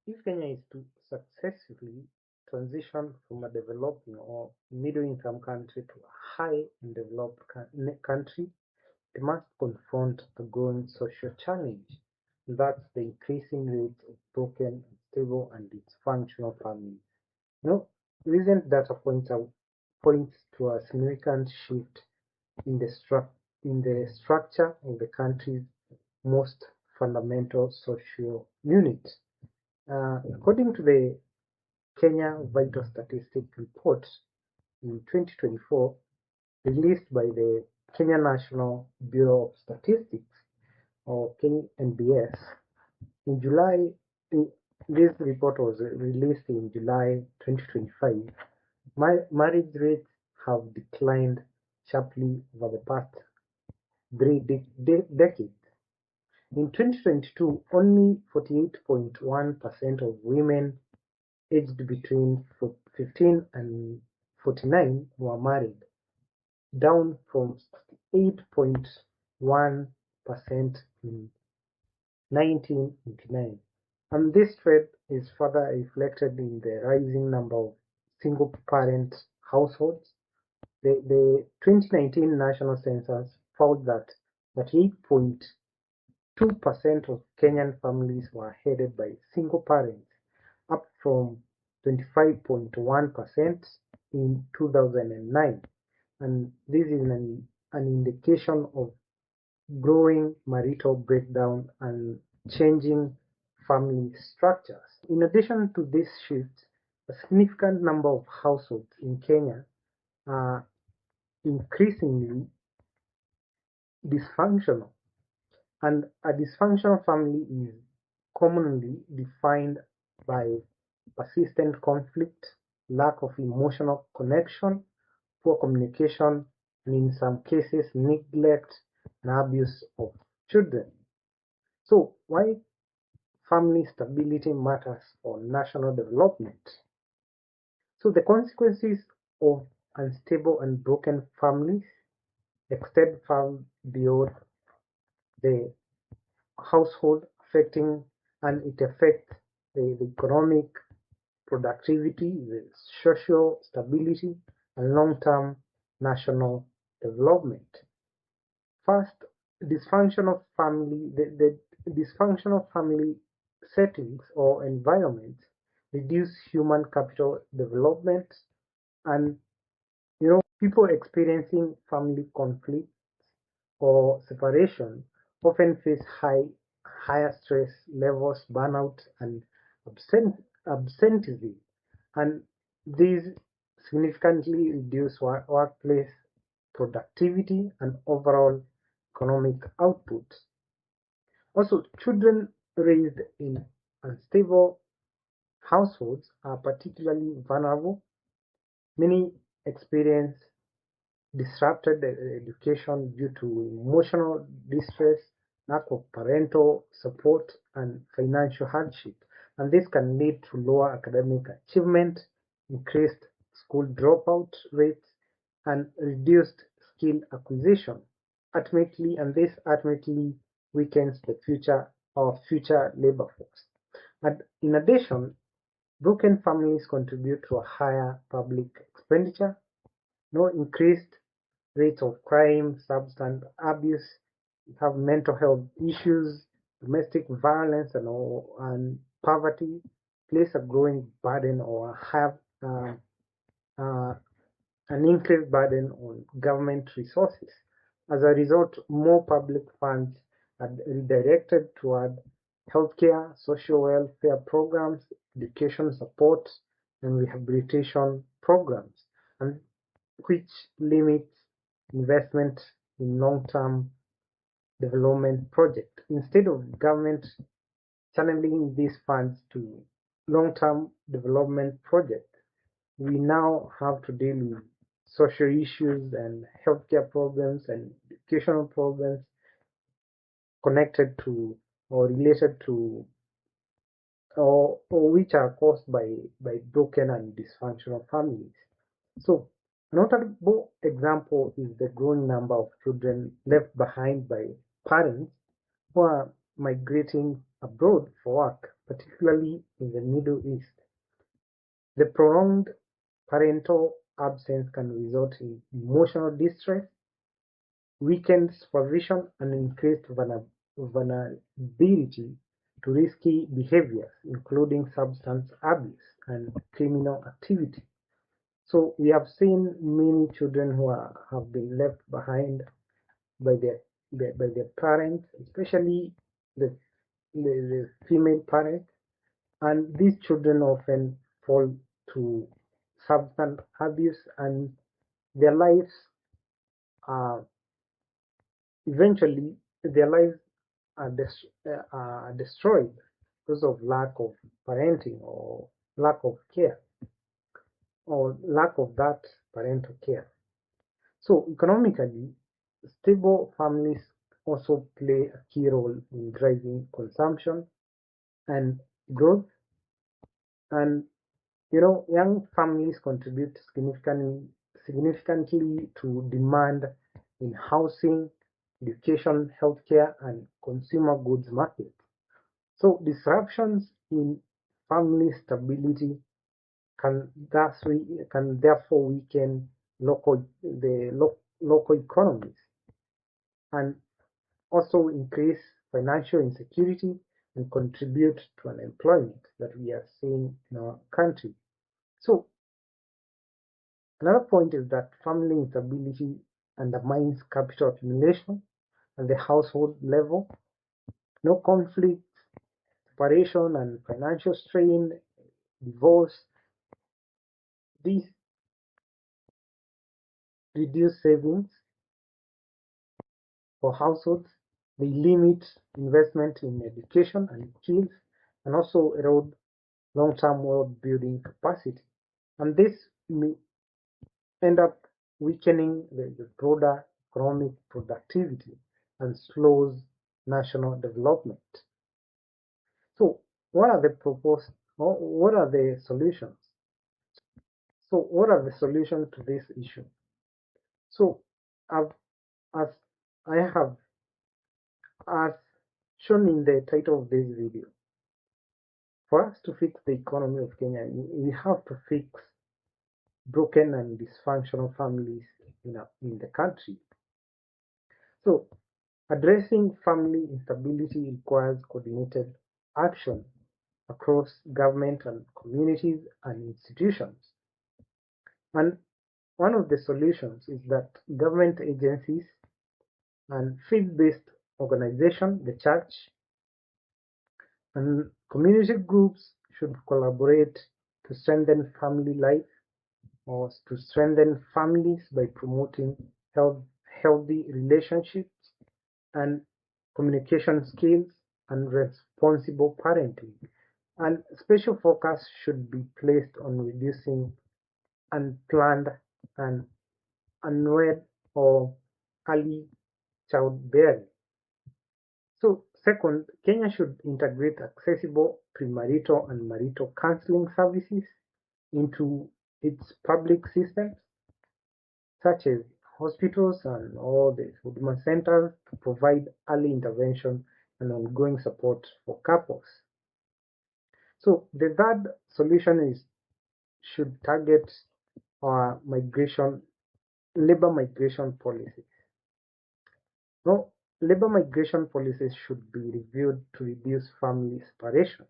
If Kenya is to successfully transition from a developing or middle-income country to a high and developed country, it must confront a growing social challenge. That's the increasing rates of broken, unstable, and dysfunctional families. You know, recent data points to a significant shift in the structure of the country's most fundamental social unit. According to the Kenya Vital Statistics Report in 2024, released by the Kenya National Bureau of Statistics, or KNBS, in July. This report was released in July 2025. Marriage rates have declined sharply over the past three decades. In 2022, only 48.1% of women aged between 15 and 49 were married, down from 8.1% in 1989. And this trend is further reflected in the rising number of single-parent households. The 2019 national census found that 38.2% of Kenyan families were headed by single parents, up from 25.1% in 2009. And this is an indication of growing marital breakdown and changing family structures. In addition to this shift, a significant number of households in Kenya are increasingly dysfunctional, and a dysfunctional family is commonly defined by persistent conflict, lack of emotional connection, poor communication, and in some cases, neglect and abuse of children. So, why family stability matters for national development? So, the consequences of unstable and broken families extend far beyond the household, affecting and it affects the economic productivity, the social stability, and long-term national development. First, the dysfunctional family settings or environments reduce human capital development, and people experiencing family conflict or separation often face higher stress levels, burnout, and absenteeism, and these significantly reduce workplace productivity and overall economic output. Also, children raised in unstable households are particularly vulnerable. Many experience disrupted education due to emotional distress, lack of parental support, and financial hardship. And this can lead to lower academic achievement, increased school dropout rates, and reduced skill acquisition. This ultimately weakens our future labor force. And in addition, broken families contribute to a higher public expenditure, no increased rates of crime, substance abuse, we have mental health issues, domestic violence, and poverty place a growing burden or have uh, an increased burden on government resources. As a result, more public funds are redirected toward healthcare, social welfare programs, education support, and rehabilitation programs, and which limits investment in long-term development projects. Instead of government channeling these funds to long-term development projects, we now have to deal with social issues and healthcare problems and educational problems connected to or related to or which are caused by broken and dysfunctional families. So, a notable example is the growing number of children left behind by parents who are migrating abroad for work, particularly in the Middle East. The prolonged parental absence can result in emotional distress, weakened supervision, and increased vulnerability to risky behaviors, including substance abuse and criminal activity. So we have seen many children who have been left behind by their parents, especially the, the female parent, and these children often fall to substance abuse, and their lives are eventually their lives are destroyed because of lack of parenting or lack of care or lack of that parental care. So economically, stable families also play a key role in driving consumption and growth. And young families contribute significantly to demand in housing, education, healthcare, and consumer goods markets. So disruptions in family stability can therefore weaken local economies and also increase financial insecurity and contribute to unemployment that we are seeing in our country. So another point is that family instability undermines capital accumulation at the household level. No conflict, separation, and financial strain, divorce, these reduce savings for households. They limit investment in education and skills and also erode long-term wealth building capacity. And this may end up weakening the broader economic productivity and slows national development. So what are the proposed or what are the solutions? So what are the solutions to this issue? So I've, as I have as shown in the title of this video, for us to fix the economy of Kenya, we have to fix broken and dysfunctional families in the country. So addressing family instability requires coordinated action across government and communities and institutions. And one of the solutions is that government agencies and faith-based organizations, the church, and community groups should collaborate to strengthen family life or to strengthen families by promoting healthy relationships and communication skills and responsible parenting. And special focus should be placed on reducing unplanned and unwed or early childbearing. So second, Kenya should integrate accessible premarital and marital counseling services into its public systems, such as hospitals and all the Huduma centers, to provide early intervention and ongoing support for couples. So the third solution is should target our labor migration policies. Now, labor migration policies should be reviewed to reduce family separation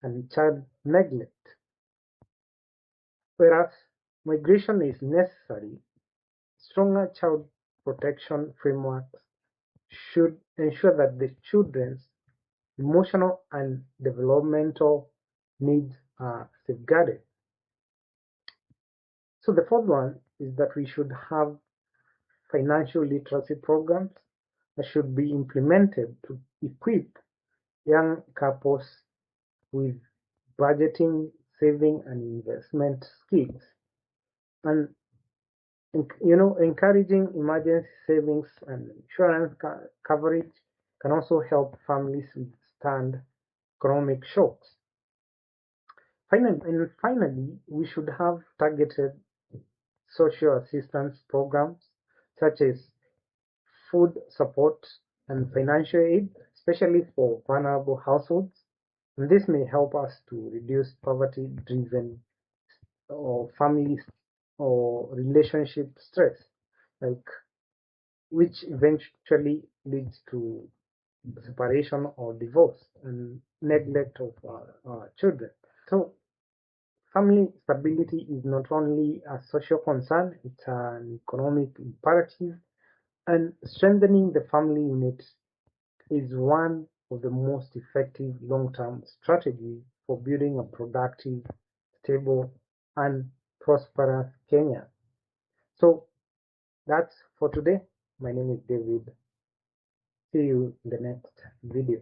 and child neglect. Whereas migration is necessary, stronger child protection frameworks should ensure that the children's emotional and developmental needs are safeguarded. So the fourth one is that we should have financial literacy programs that should be implemented to equip young couples with budgeting, saving, and investment skills. And encouraging emergency savings and insurance coverage can also help families withstand economic shocks. Finally, we should have targeted social assistance programs such as food support and financial aid especially for vulnerable households. And this may help us to reduce poverty-driven or families or relationship stress, like which eventually leads to separation or divorce and neglect of our children. So family stability is not only a social concern, it's an economic imperative, and strengthening the family unit is one of the most effective long-term strategies for building a productive, stable, and prosperous Kenya. So that's for today. My name is David. See you in the next video.